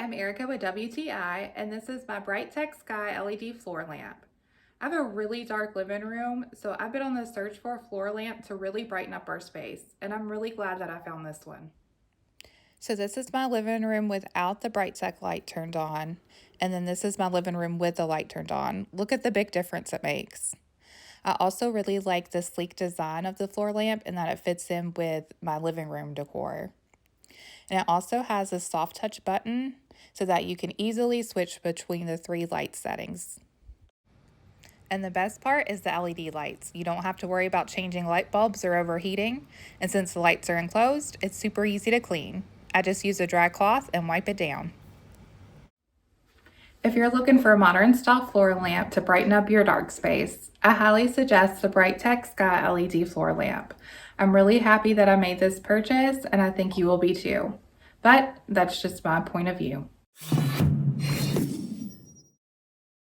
I'm Erica with WTI, and this is my Brightech Sky LED floor lamp. I have a really dark living room, so I've been on the search for a floor lamp to really brighten up our space, and I'm really glad that I found this one. So this is my living room without the Brightech light turned on, and then this is my living room with the light turned on. Look at the big difference it makes. I also really like the sleek design of the floor lamp and that it fits in with my living room decor. And it also has a soft touch button so that you can easily switch between the 3 light settings. And the best part is the LED lights. You don't have to worry about changing light bulbs or overheating. And since the lights are enclosed, it's super easy to clean. I just use a dry cloth and wipe it down. If you're looking for a modern style floor lamp to brighten up your dark space, I highly suggest the Brightech Sky LED floor lamp. I'm really happy that I made this purchase, and I think you will be too. But that's just my point of view.